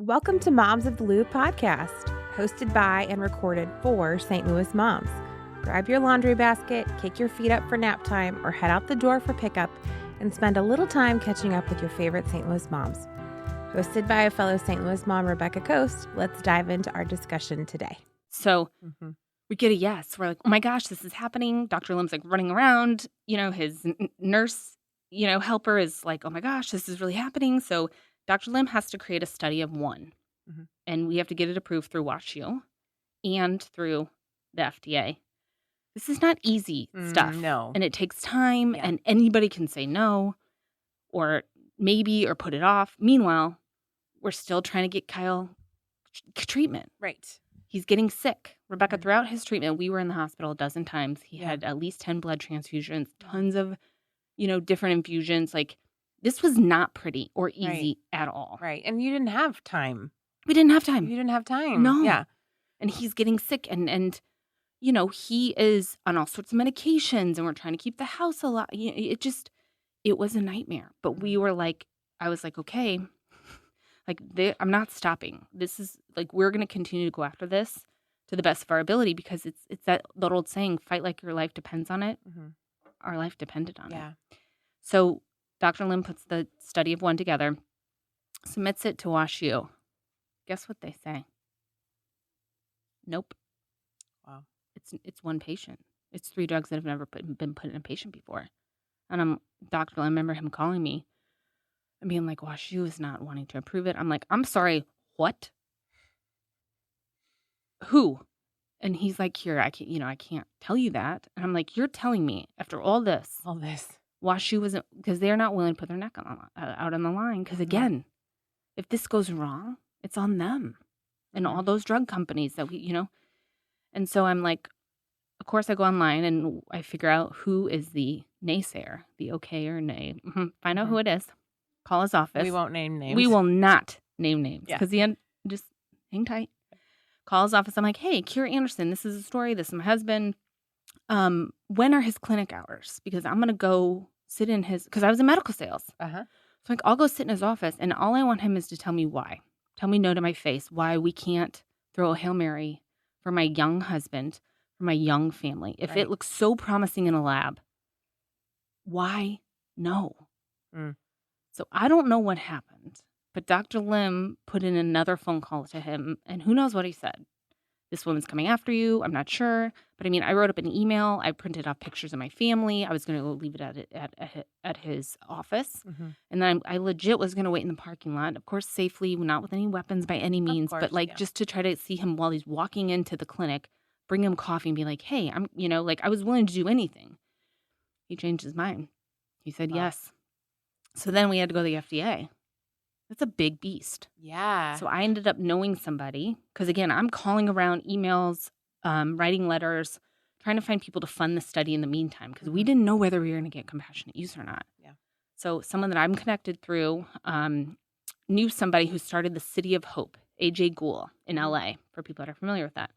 Welcome to Moms of the Loop podcast, hosted by and recorded for St. Louis moms. Grab your laundry basket, kick your feet up for nap time, or head out the door for pickup and spend a little time catching up with your favorite St. Louis moms. Hosted by a fellow St. Louis mom, Rebecca Coast, let's dive into our discussion today. So we get a yes. We're like, oh my gosh, this is happening. Dr. Lim's like running around. His nurse, helper is like, oh my gosh, this is really happening. So Dr. Lim has to create a study of one. And we have to get it approved through WashU and through the FDA. This is not easy stuff. No. And it takes time, and anybody can say no or maybe or put it off. Meanwhile, we're still trying to get Kyle treatment. Right. He's getting sick. Rebecca, throughout his treatment, we were in the hospital a dozen times. He had at least 10 blood transfusions, tons of, different infusions. Like, this was not pretty or easy at all. Right. And you didn't have time. We didn't have time. You didn't have time. No. Yeah. And he's getting sick. And he is on all sorts of medications, and we're trying to keep the house alive. It was a nightmare. But we were like, I was like, okay, I'm not stopping. This is like, we're going to continue to go after this to the best of our ability, because it's that old saying, fight like your life depends on it. Our life depended on it. So Dr. Lim puts the study of one together, submits it to WashU. Guess what they say? Nope. Wow. It's one patient. It's 3 drugs that have never been put in a patient before. And Dr. Lim, I remember him calling me and being like, WashU is not wanting to approve it. I'm like, I'm sorry, what? Who? And he's like, Kira, I can't tell you that. And I'm like, you're telling me after all this, WashU wasn't, because they're not willing to put their neck out on the line. Because again, if this goes wrong, it's on them and all those drug companies that And so I'm like, of course I go online and I figure out who is the naysayer, the okay or nay. Find out who it is. Call his office. We won't name names. We will not name names, because the end, just hang tight. Call his office. I'm like, hey, Kira Andersen, this is a story. This is my husband. When are his clinic hours? Because I'm going to go sit in his, because I was in medical sales. So like, I'll go sit in his office, and all I want him is to tell me why. Tell me no to my face, why we can't throw a Hail Mary for my young husband, for my young family. If it looks so promising in a lab, why no? So I don't know what happened, but Dr. Lim put in another phone call to him, and who knows what he said. This woman's coming after you. I'm not sure. But I mean, I wrote up an email. I printed off pictures of my family. I was going to go leave it at his office. And then I legit was going to wait in the parking lot, of course, safely, not with any weapons by any means, but just to try to see him while he's walking into the clinic, bring him coffee and be like, hey, I was willing to do anything. He changed his mind. He said yes. So then we had to go to the FDA. That's a big beast. Yeah. So I ended up knowing somebody, because again, I'm calling around, emails, writing letters, trying to find people to fund the study in the meantime, because we didn't know whether we were going to get compassionate use or not. So someone that I'm connected through knew somebody who started the City of Hope, AJ Gould in LA, for people that are familiar with that.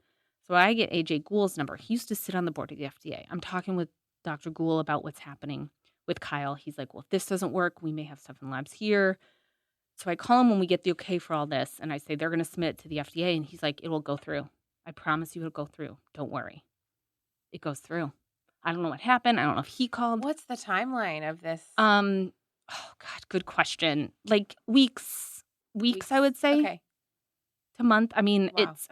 So I get AJ Gould's number. He used to sit on the board of the FDA. I'm talking with Dr. Gould about what's happening with Kyle. He's like, well, if this doesn't work, we may have stuff in labs here. So I call him when we get the okay for all this, and I say they're going to submit it to the FDA, and he's like, it will go through. I promise you it'll go through. Don't worry. It goes through. I don't know what happened. I don't know if he called. What's the timeline of this? Oh God, good question. Like weeks, I would say. To month. I mean, it's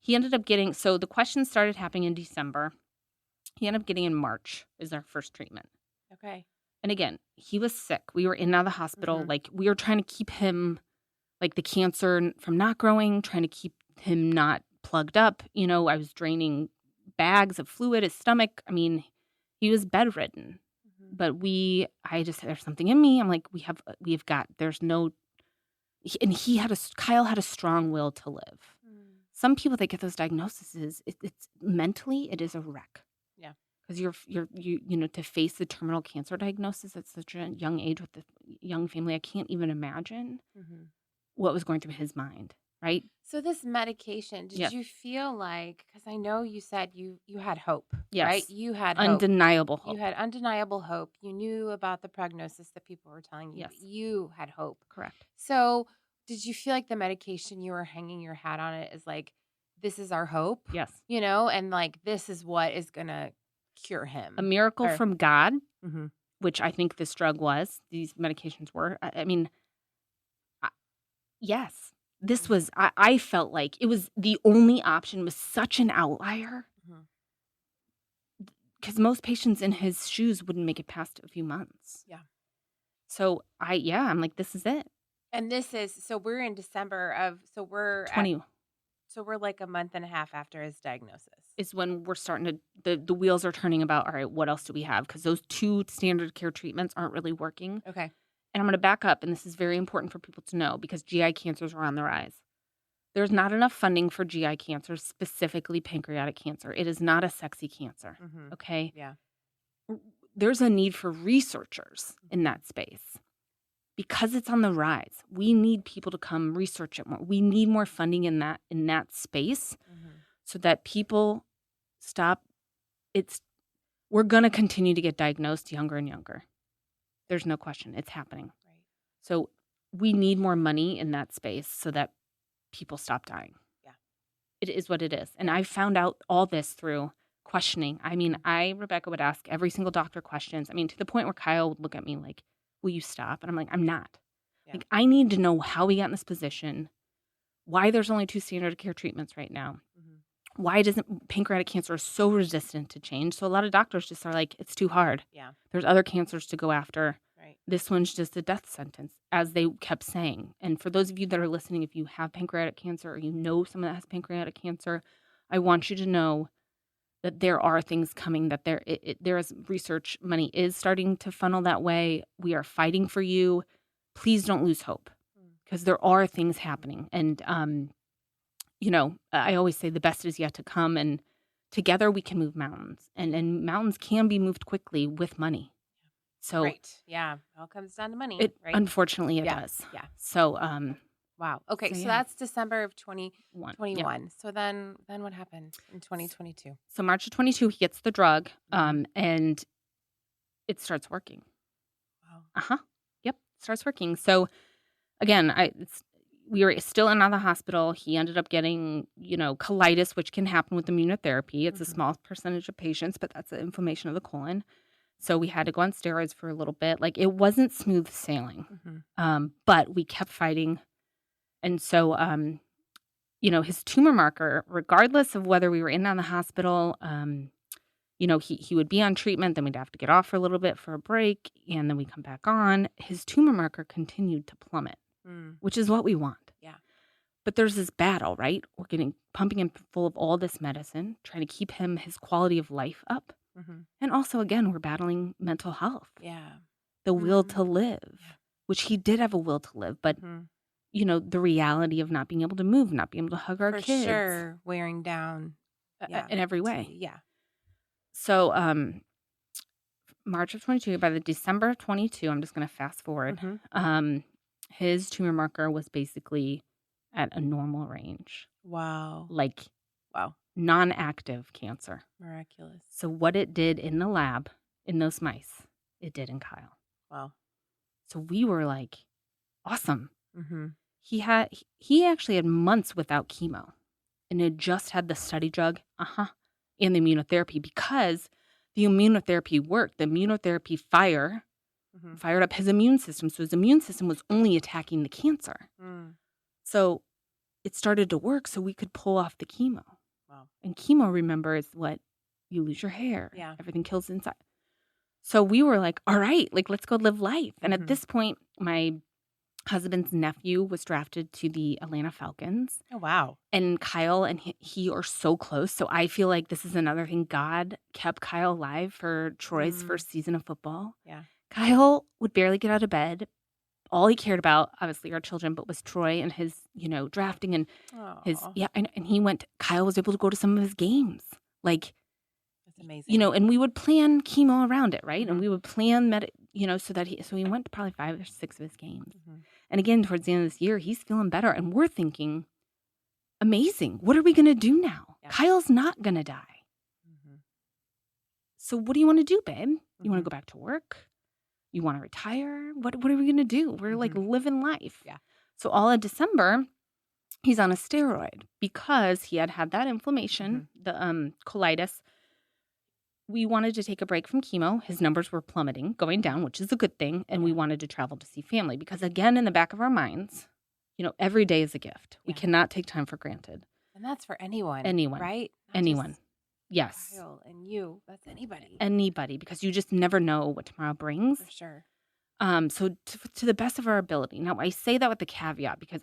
he ended up getting, so the questions started happening in December. He ended up getting in March is our first treatment. And again, he was sick. We were in and out of the hospital. Like, we were trying to keep him, like, the cancer from not growing, trying to keep him not plugged up. I was draining bags of fluid, his stomach. I mean, he was bedridden. But there's something in me. I'm like, Kyle had a strong will to live. Some people that get those diagnoses, it's mentally, it is a wreck. Because you to face the terminal cancer diagnosis at such a young age with a young family, I can't even imagine what was going through his mind, right? So this medication, did you feel like, because I know you said you had hope, yes. right? You had undeniable hope. You had undeniable hope. You knew about the prognosis that people were telling you. Yes. You had hope. Correct. So did you feel like the medication you were hanging your hat on it is like, this is our hope? Yes. And like, this is what is going to cure him. A miracle from God, Mm-hmm. which I think this drug was, these medications were. I mean, yes, this was, I felt like it was the only option, was such an outlier. Because most patients in his shoes wouldn't make it past a few months. Yeah. So I'm like, this is it. And so we're in December we're 20. So we're like a month and a half after his diagnosis. Is when we're starting to, the wheels are turning about, all right, what else do we have? Because those 2 standard care treatments aren't really working. Okay. And I'm going to back up, and this is very important for people to know, because GI cancers are on the rise. There's not enough funding for GI cancer, specifically pancreatic cancer. It is not a sexy cancer, okay? Yeah. There's a need for researchers in that space. Because it's on the rise, we need people to come research it more. We need more funding in that space so that people stop. We're going to continue to get diagnosed younger and younger. There's no question. It's happening. Right. So we need more money in that space so that people stop dying. Yeah. It is what it is. And I found out all this through questioning. I mean, Rebecca, would ask every single doctor questions. I mean, to the point where Kyle would look at me like, will you stop? And I'm like, I'm not. Yeah. Like, I need to know how we got in this position, why there's only 2 standard of care treatments right now. Why doesn't pancreatic cancer is so resistant to change? So a lot of doctors just are like, it's too hard. Yeah. There's other cancers to go after. Right. This one's just a death sentence, as they kept saying. And for those of you that are listening, if you have pancreatic cancer or you know someone that has pancreatic cancer, I want you to know that there are things coming, that there is research money is starting to funnel that way. We are fighting for you. Please don't lose hope, because there are things happening. And, I always say the best is yet to come, and together we can move mountains, and mountains can be moved quickly with money. So, right. Yeah. It all comes down to money, right? Unfortunately, it does. Yeah. So, wow. Okay. So that's December of 2021. Yeah. So then what happened in 2022? So March of 22, he gets the drug, and it starts working. Wow. Yep. Starts working. So again, we were still in the hospital. He ended up getting, colitis, which can happen with immunotherapy. It's a small percentage of patients, but that's the inflammation of the colon. So we had to go on steroids for a little bit. Like, it wasn't smooth sailing, but we kept fighting. And so, his tumor marker, regardless of whether we were in the hospital, he would be on treatment, then we'd have to get off for a little bit for a break, and then we come back on. His tumor marker continued to plummet, which is what we want. Yeah. But there's this battle, right? We're pumping him full of all this medicine, trying to keep his quality of life up. And also, again, we're battling mental health. Yeah. The will to live, which he did have a will to live, but the reality of not being able to move, not being able to hug our kids. For sure, wearing down in every way. Yeah. So, March of 22, by the December of 22, I'm just going to fast forward. His tumor marker was basically at a normal range. Wow. Wow. Non-active cancer. Miraculous. So what it did in the lab, in those mice, it did in Kyle. Wow. So we were like, awesome. He actually had months without chemo, and had just had the study drug, and the immunotherapy, because the immunotherapy worked. The immunotherapy fired up his immune system. So his immune system was only attacking the cancer. So it started to work, so we could pull off the chemo. Wow. And chemo, remember, is what you lose your hair. Yeah. Everything kills inside. So we were like, all right, let's go live life. And at this point, my husband's nephew was drafted to the Atlanta Falcons. Oh, wow. And Kyle and he are so close. So I feel like this is another thing. God kept Kyle alive for Troy's first season of football. Yeah. Kyle would barely get out of bed. All he cared about, obviously, our children, but was Troy and his, drafting and Kyle was able to go to some of his games. That's amazing. And we would plan chemo around it, right? And we would plan so he went to probably 5 or 6 of his games. And again, towards the end of this year, he's feeling better. And we're thinking, amazing. What are we going to do now? Yeah. Kyle's not going to die. So what do you want to do, babe? You want to go back to work? You want to retire? What are we going to do? We're living life. Yeah. So all of December, he's on a steroid because he had that inflammation, the colitis. We wanted to take a break from chemo. His numbers were plummeting, going down, which is a good thing. And we wanted to travel to see family because, again, in the back of our minds, every day is a gift. We cannot take time for granted. And that's for anyone. Anyone. Right? Not anyone. Yes. Kyle and you. That's anybody. Anybody, because you just never know what tomorrow brings. For sure. So to the best of our ability. Now, I say that with the caveat because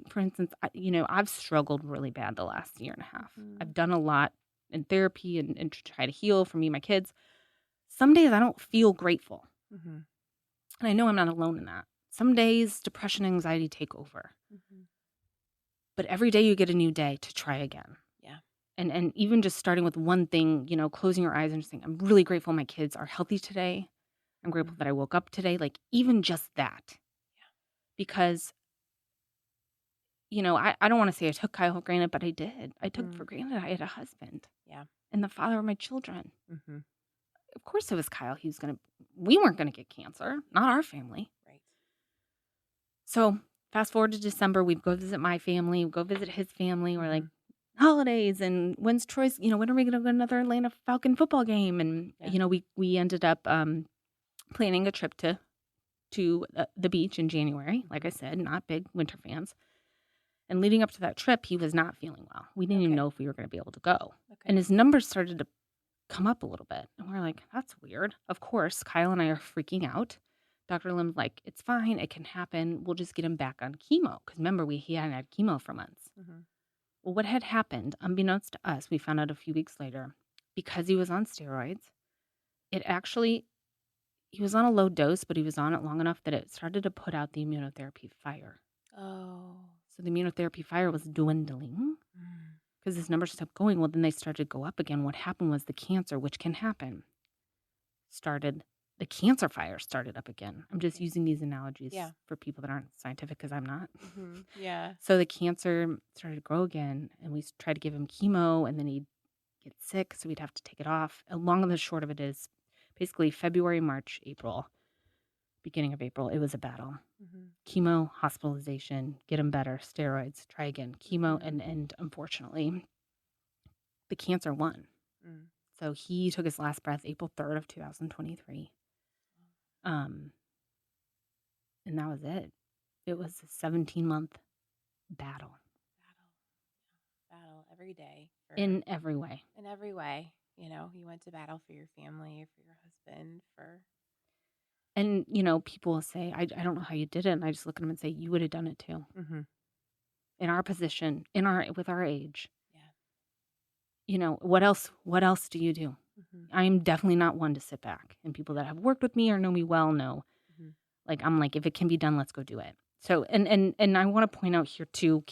for instance, I've struggled really bad the last year and a half. I've done a lot in therapy and to try to heal for me and my kids. Some days I don't feel grateful. And I know I'm not alone in that. Some days depression and anxiety take over. But every day you get a new day to try again. Yeah. And even just starting with one thing, closing your eyes and just saying, I'm really grateful my kids are healthy today. I'm grateful that I woke up today. Like, even just that. Yeah. Because, I don't want to say I took Kyle for granted, but I did. I took for granted I had a husband. Yeah. And the father of my children. Of course it was Kyle. We weren't going to get cancer. Not our family. Right. So fast forward to December, we go visit my family. We go visit his family. We're like, holidays, and when's Troy's, when are we going to go to another Atlanta Falcon football game? And, we ended up planning a trip to the beach in January. Like I said, not big winter fans. And leading up to that trip, he was not feeling well. We didn't even know if we were going to be able to go. Okay. And his numbers started to come up a little bit. And we're like, that's weird. Of course, Kyle and I are freaking out. Dr. Lim's like, it's fine. It can happen. We'll just get him back on chemo. Because remember, he hadn't had chemo for months. Well, what had happened, unbeknownst to us, we found out a few weeks later, because he was on steroids, he was on a low dose, but he was on it long enough that it started to put out the immunotherapy fire. Oh. So the immunotherapy fire was dwindling because his numbers kept going. Well, then they started to go up again. What happened was the cancer, which can happen, the cancer fire started up again. I'm just using these analogies for people that aren't scientific because I'm not. Yeah. So the cancer started to grow again, and we tried to give him chemo, and then he'd get sick, so we'd have to take it off. And long and the short of it is, basically February, March, April, beginning of April, it was a battle. Chemo, hospitalization, get him better, steroids, try again, chemo, and unfortunately, the cancer won. So he took his last breath April 3rd of 2023. And that was it. It was a 17-month battle. Battle every day. In every way. In every way. You went to battle for your family, for your husband, for... And, people will say, I don't know how you did it. And I just look at them and say, you would have done it too. In our position, with our age. Yeah. What else do you do? I'm definitely not one to sit back. And people that have worked with me or know me well know. Like, I'm like, if it can be done, let's go do it. So, and I want to point out here too,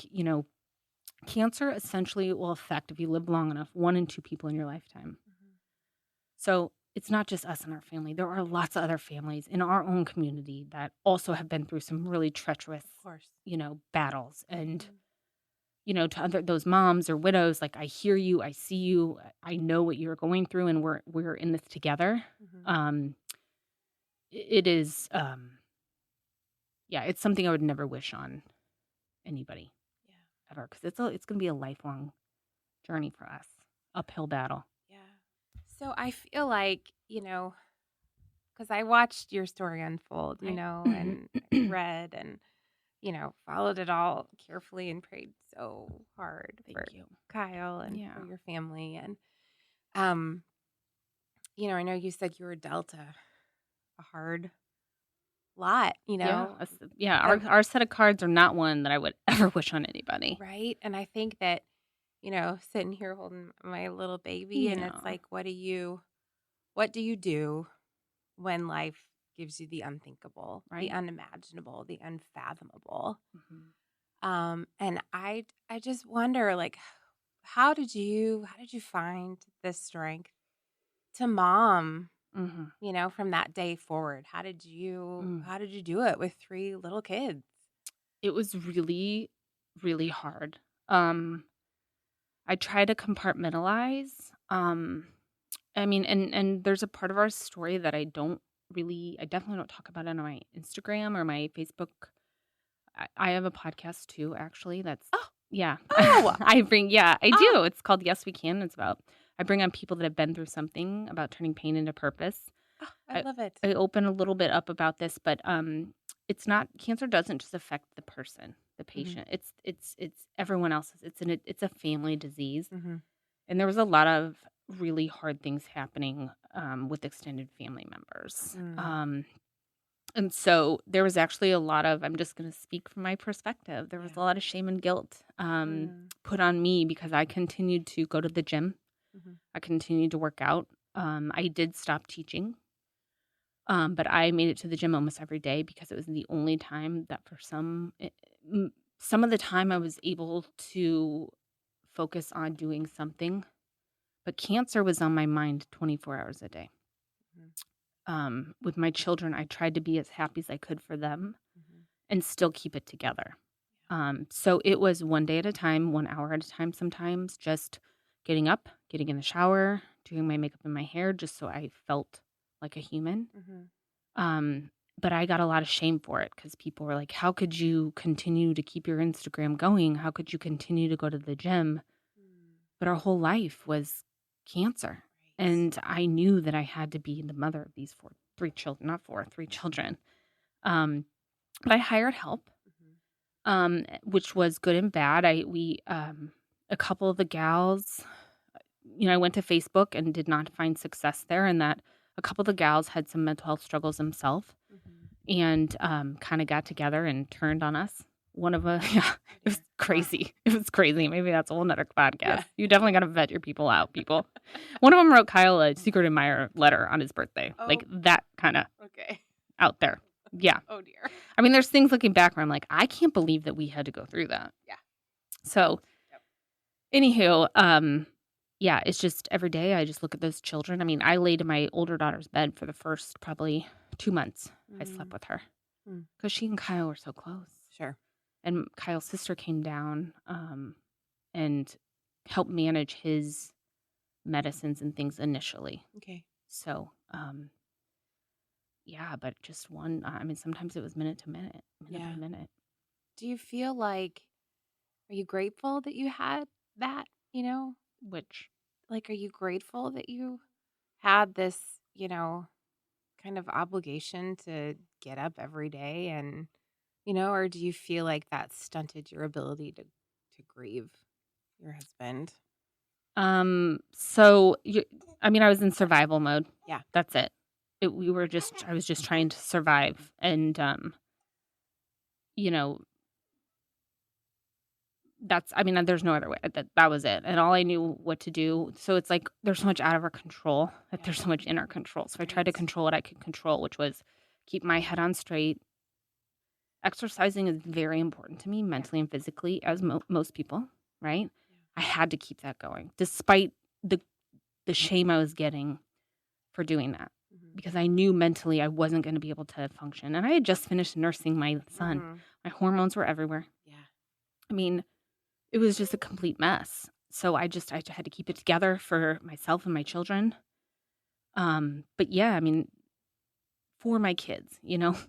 cancer essentially will affect, if you live long enough, 1 in 2 people in your lifetime. So it's not just us and our family. There are lots of other families in our own community that also have been through some really treacherous, battles. And, to those moms or widows, like, I hear you, I see you, I know what you're going through, and we're in this together. It is, it's something I would never wish on anybody. Ever, because it's going to be a lifelong journey for us, uphill battle. Yeah. So I feel like, because I watched your story unfold, and read and, followed it all carefully and prayed so hard for Kyle and for your family. And, I know you said you were dealt a hard lot, Our set of cards are not one that I would ever wish on anybody. Right. And I think that, sitting here holding my little baby, and it's like, what do you do when life gives you the unthinkable, the unimaginable, the unfathomable? And I just wonder, like, how did you find the strength to mom? From that day forward, how did you do it with 3 little kids? It was really, really hard. I try to compartmentalize. And there's a part of our story that I definitely don't talk about on my Instagram or my Facebook. I have a podcast too, actually. That's Oh. yeah. Oh. I do. It's called Yes We Can. It's about I bring on people that have been through something about turning pain into purpose. Oh, I love it. I open a little bit up about this, but it's not cancer doesn't just affect the person, the patient. It's everyone else's. It's a family disease. And there was a lot of really hard things happening with extended family members. And so there was actually a lot of, I'm just going to speak from my perspective. There was a lot of shame and guilt put on me because I continued to go to the gym. I continued to work out. I did stop teaching. But I made it to the gym almost every day because it was the only time that for some of the time I was able to focus on doing something. But cancer was on my mind 24 hours a day. With my children, I tried to be as happy as I could for them and still keep it together. So it was one day at a time, 1 hour at a time sometimes, just getting up, getting in the shower, doing my makeup and my hair just so I felt like a human. But I got a lot of shame for it because people were like, how could you continue to keep your Instagram going? How could you continue to go to the gym? But our whole life was cancer. And I knew that I had to be the mother of these three children. But I hired help, which was good and bad. A couple of the gals, I went to Facebook and did not find success there, and that a couple of the gals had some mental health struggles themselves and kind of got together and turned on us. One of them, it was crazy. It was crazy. Maybe that's a whole nother podcast. Yeah. You definitely got to vet your people out, people. One of them wrote Kyle a secret admirer letter on his birthday. Like that kind of out there. Yeah. Oh, dear. I mean, there's things looking back where I'm like, I can't believe that we had to go through that. Yeah. So, anywho, yeah, it's just every day I just look at those children. I mean, I laid in my older daughter's bed for the first probably 2 months. I slept with her because she and Kyle were so close. Sure. And Kyle's sister came down and helped manage his medicines and things initially. Okay. So, yeah, but just one, I mean, sometimes it was minute by minute. Do you feel like, are you grateful that you had that, Which? Like, are you grateful that you had this, kind of obligation to get up every day and, or do you feel like that stunted your ability to grieve your husband? I was in survival mode. Yeah. That's it. I was just trying to survive. And, there's no other way. That was it. And all I knew what to do. So it's like, there's so much out of our control that there's so much in our control. So I tried to control what I could control, which was keep my head on straight. Exercising is very important to me mentally and physically, as most people, right? Yeah. I had to keep that going despite the shame I was getting for doing that because I knew mentally I wasn't going to be able to function. And I had just finished nursing my son. My hormones were everywhere. Yeah. I mean, it was just a complete mess. So I had to keep it together for myself and my children. But yeah, for my kids,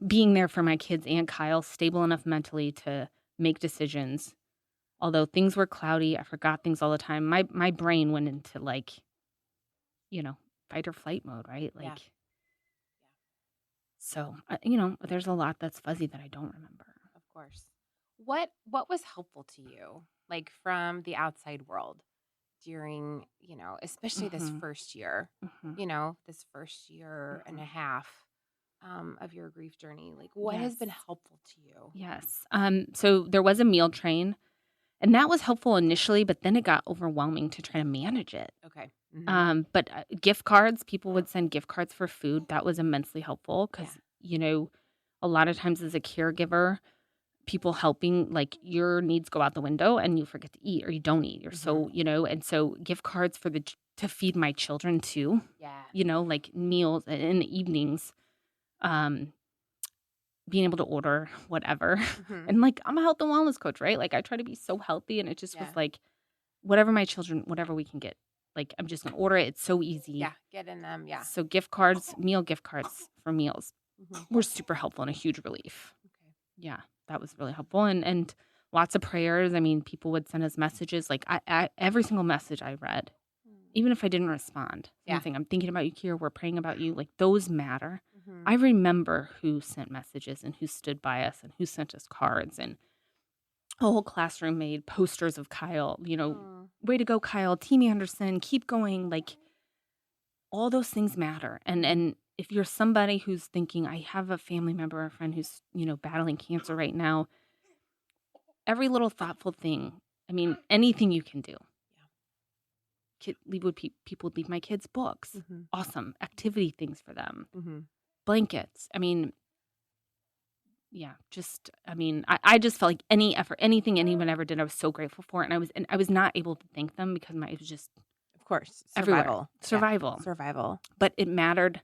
being there for my kids and Kyle, stable enough mentally to make decisions. Although things were cloudy, I forgot things all the time. My brain went into fight or flight mode, right? So, there's a lot that's fuzzy that I don't remember. Of course. What was helpful to you, like from the outside world during, especially this first year, this first year and a half of your grief journey? Like what has been helpful to you? Yes. So there was a meal train and that was helpful initially, but then it got overwhelming to try to manage it. Okay. But gift cards, people would send gift cards for food. That was immensely helpful because, a lot of times as a caregiver, people helping, like your needs go out the window and you forget to eat or you don't eat. Or so, and so gift cards to feed my children too. Yeah. Like meals in the evenings, being able to order whatever. And like, I'm a health and wellness coach, right? Like I try to be so healthy and it just was like, whatever we can get. Like, I'm just going to order it. It's so easy. Yeah, get in them, yeah. So meal gift cards for meals were super helpful and a huge relief. Okay. Yeah. that was really helpful. And lots of prayers. I mean, people would send us messages. Like I every single message I read, even if I didn't respond, something, I'm thinking about you, Kira, we're praying about you. Like those matter. I remember who sent messages and who stood by us and who sent us cards, and a whole classroom made posters of Kyle, way to go, Kyle, Team Andersen, keep going. Like all those things matter. And if you're somebody who's thinking, I have a family member or a friend who's, battling cancer right now, every little thoughtful thing, I mean, anything you can do. People would leave my kids books. Awesome. Activity things for them. Blankets. I mean, I just felt like any effort, anything anyone ever did, I was so grateful for it. And I was not able to thank them because it was just, of course, survival. Yeah. Survival. But it mattered.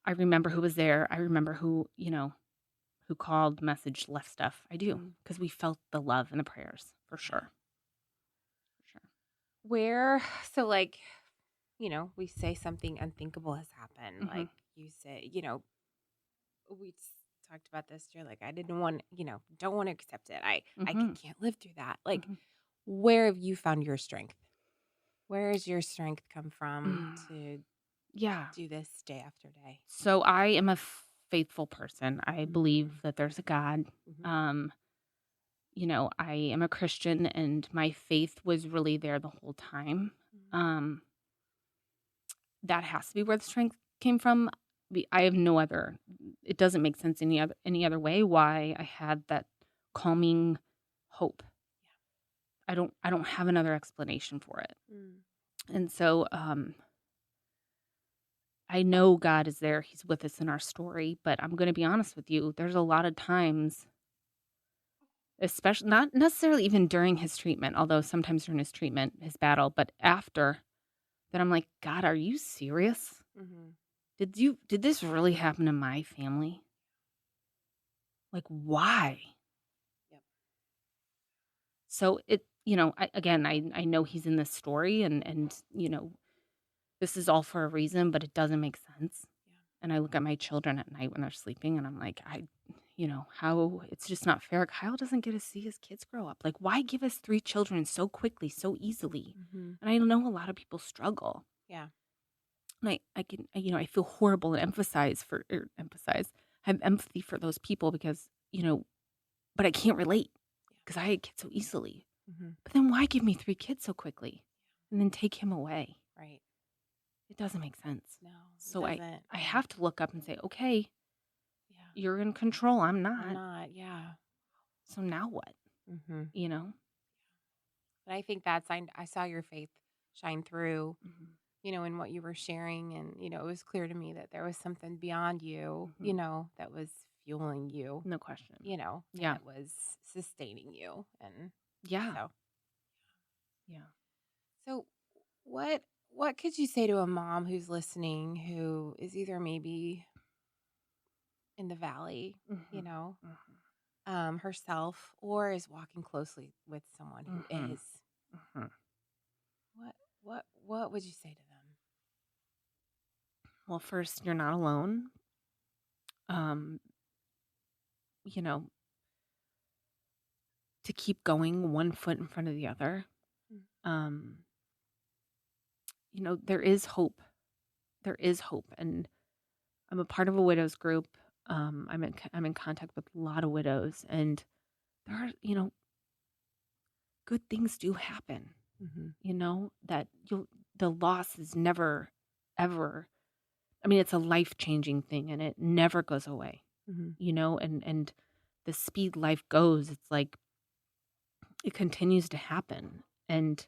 I remember who was there. I remember who called, messaged, left stuff. I do, because we felt the love and the prayers, for sure. We say something unthinkable has happened. Like you say, we talked about this. You're like, I didn't want, don't want to accept it. I can't live through that. Like, where have you found your strength? Where has your strength come from to do this day after day? So I am a faithful person. I believe that there's a God. I am a Christian, and my faith was really there the whole time. That has to be where the strength came from. I have no other. It doesn't make sense any other way why I had that calming hope. I don't have another explanation for it. And so I know God is there. He's with us in our story, but I'm going to be honest with you. There's a lot of times, especially not necessarily even during his treatment, although sometimes during his treatment, his battle, but after, that I'm like, God, are you serious? Did this really happen to my family? Like, why? Yep. So I know he's in this story, and this is all for a reason, but it doesn't make sense. Yeah. And I look at my children at night when they're sleeping, and I'm like, how it's just not fair. Kyle doesn't get to see his kids grow up. Like, why give us 3 children so quickly, so easily? And I know a lot of people struggle. Yeah. And I feel horrible and have empathy for those people because, but I can't relate because I had kids so easily. But then why give me 3 kids so quickly and then take him away? Right. It doesn't make sense. No. So I have to look up and say, okay, you're in control. I'm not. Yeah. So now what? But I think I saw your faith shine through, in what you were sharing. And, it was clear to me that there was something beyond you, that was fueling you. No question. That was sustaining you. And So what could you say to a mom who's listening who is either maybe in the valley, herself, or is walking closely with someone who is? What would you say to them? Well, first, you're not alone. To keep going one foot in front of the other. There is hope. There is hope. And I'm a part of a widows group. I'm in contact with a lot of widows, and there are, good things do happen. That the loss is never, ever. I mean, it's a life-changing thing, and it never goes away. And the speed life goes, it's like it continues to happen. And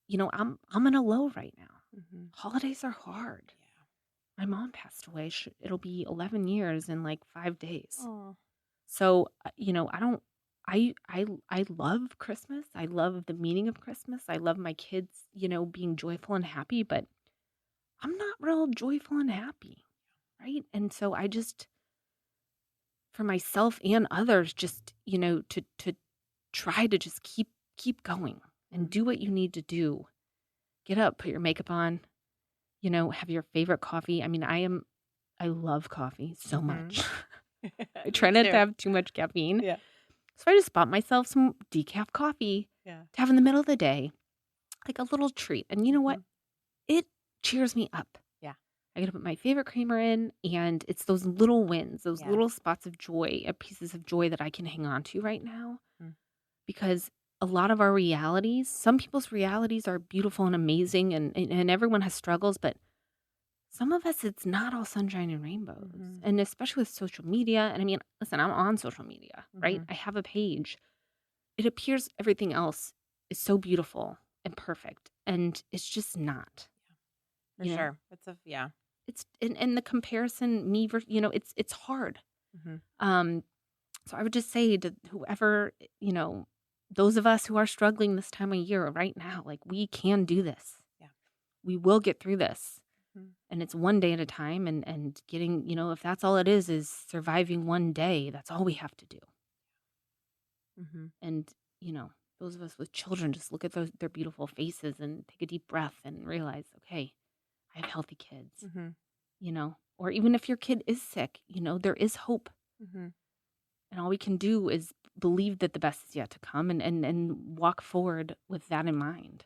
I'm in a low right now. Holidays are hard. My mom passed away. It'll be 11 years in like 5 days. Aww. So, I love Christmas. I love the meaning of Christmas. I love my kids, being joyful and happy, but I'm not real joyful and happy. Right. And so I just, for myself and others, just, to try to just keep going and do what you need to do. Get up, put your makeup on, have your favorite coffee. I mean, I love coffee so much. I try not to have too much caffeine. Yeah. So I just bought myself some decaf coffee to have in the middle of the day, like a little treat. And you know what? It cheers me up. Yeah. I got to put my favorite creamer in, and it's those little wins, those Yeah. little spots of joy, pieces of joy that I can hang on to right now. Because a lot of our realities, some people's realities are beautiful and amazing, and everyone has struggles, but some of us, it's not all sunshine and rainbows. And especially with social media. And I mean, listen, I'm on social media, right? I have a page. It appears everything else is so beautiful and perfect, and it's just not. For sure. It's and the comparison, it's hard. So I would just say to whoever, those of us who are struggling this time of year right now, like, we can do this. Yeah. We will get through this. And it's one day at a time, and getting, if that's all it is surviving one day, that's all we have to do. And, those of us with children, just look at their beautiful faces and take a deep breath and realize, okay, I have healthy kids, or even if your kid is sick, there is hope. And all we can do is believe that the best is yet to come and walk forward with that in mind.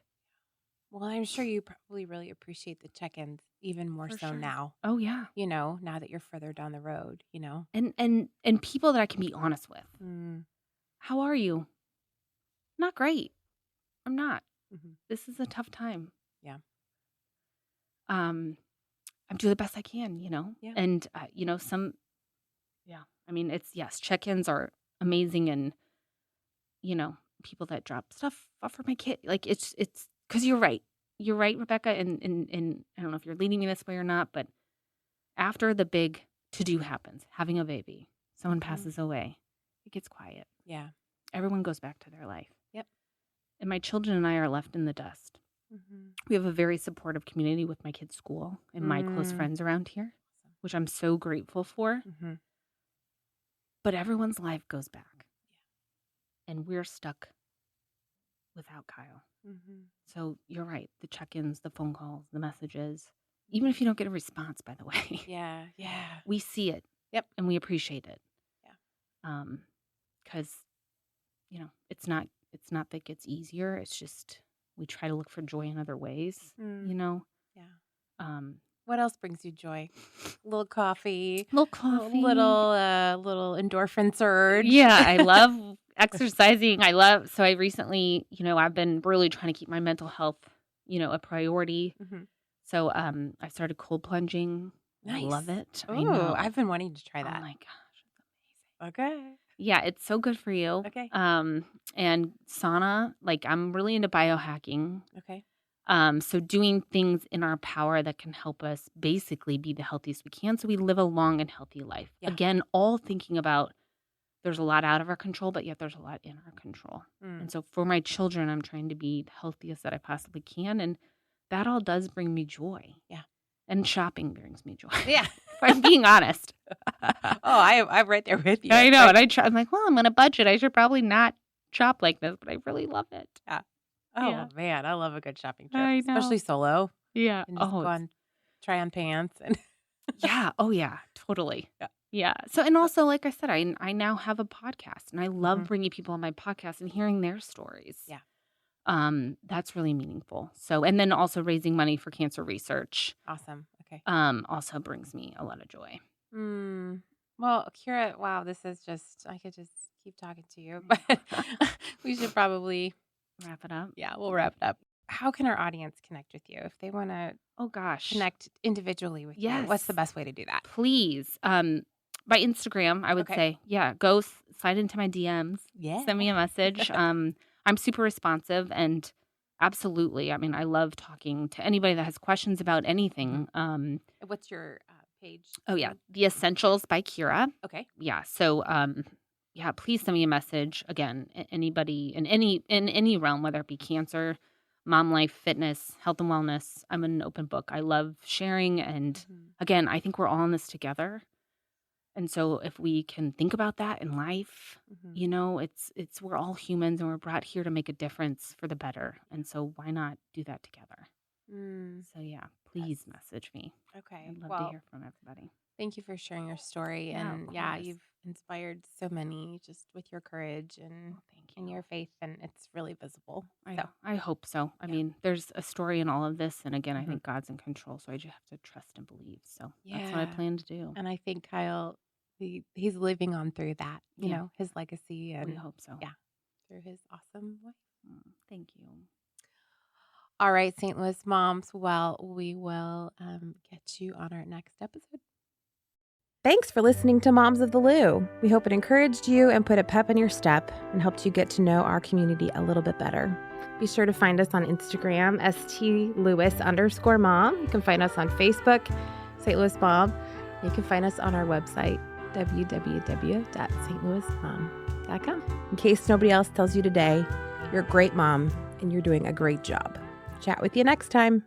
Well, I'm sure you probably really appreciate the check-ins even more so now. Oh, yeah. Now that you're further down the road, And people that I can be honest with. How are you? Not great. I'm not. This is a tough time. Yeah. I'm doing the best I can, Yeah. And, I mean, yes, check-ins are amazing, and, people that drop stuff off for my kid. Like, it's because you're right. You're right, Rebecca. And I don't know if you're leading me this way or not, but after the big to-do happens, having a baby, someone passes away, it gets quiet. Yeah. Everyone goes back to their life. Yep. And my children and I are left in the dust. We have a very supportive community with my kids' school and my close friends around here, which I'm so grateful for. But everyone's life goes back. And we're stuck without Kyle. So you're right. The check-ins, the phone calls, the messages, even if you don't get a response, by the way. Yeah. Yeah. We see it. Yep. And we appreciate it. Yeah. Because, it's not that it gets easier. It's just we try to look for joy in other ways, Yeah. What else brings you joy? A little coffee. Little coffee. Little endorphin surge. Yeah, I love exercising. So I recently, I've been really trying to keep my mental health, a priority. So I started cold plunging. Nice. I love it. I know. I've been wanting to try that. Oh my gosh, it's amazing. Okay. Yeah, it's so good for you. Okay. And sauna, like, I'm really into biohacking. Okay. So doing things in our power that can help us basically be the healthiest we can, so we live a long and healthy life. Yeah. Again, all thinking about there's a lot out of our control, but yet there's a lot in our control. And so for my children, I'm trying to be the healthiest that I possibly can, and that all does bring me joy. Yeah. And shopping brings me joy. Yeah. If I'm being honest. I'm right there with you. I know. And I'm like, well, I'm on a budget. I should probably not shop like this, but I really love it. Yeah. Yeah. Man, I love a good shopping trip. I know. Especially solo. Yeah. And just go on, try on pants. And yeah. Oh, yeah. Totally. Yeah. Yeah. So, and also, like I said, I now have a podcast, and I love bringing people on my podcast and hearing their stories. Yeah. That's really meaningful. So, and then also raising money for cancer research. Awesome. Okay. Also brings me a lot of joy. Well, Kira, wow, this is just, I could just keep talking to you, but we should probably wrap it up. Yeah, we'll wrap it up. How can our audience connect with you if they want to? Oh gosh, connect individually with you? What's the best way to do that? Please, by Instagram, I would say, go slide into my DMs. Yeah, send me a message. I'm super responsive, and absolutely, I mean, I love talking to anybody that has questions about anything. What's your page? Oh yeah, The Essentials by Kira. Okay. Yeah. So please send me a message. Again, anybody in any realm, whether it be cancer, mom life, fitness, health and wellness. I'm an open book. I love sharing, and again, I think we're all in this together. And so if we can think about that in life, it's we're all humans, and we're brought here to make a difference for the better. And so why not do that together? So yeah, please message me. Okay. I'd love to hear from everybody. Thank you for sharing your story. And you've inspired so many just with your courage and your faith, and it's really visible. I hope so. I mean, there's a story in all of this, and again, I think God's in control, so I just have to trust and believe. So that's what I plan to do. And I think Kyle, he's living on through that, you know, his legacy, and we hope so. Yeah, through his awesome wife. Thank you. All right, St. Louis moms. Well, we will get you on our next episode. Thanks for listening to Moms of the Lou. We hope it encouraged you and put a pep in your step and helped you get to know our community a little bit better. Be sure to find us on Instagram, st.louis_mom. You can find us on Facebook, St. Louis Mom. You can find us on our website, www.stlouismom.com. In case nobody else tells you today, you're a great mom and you're doing a great job. Chat with you next time.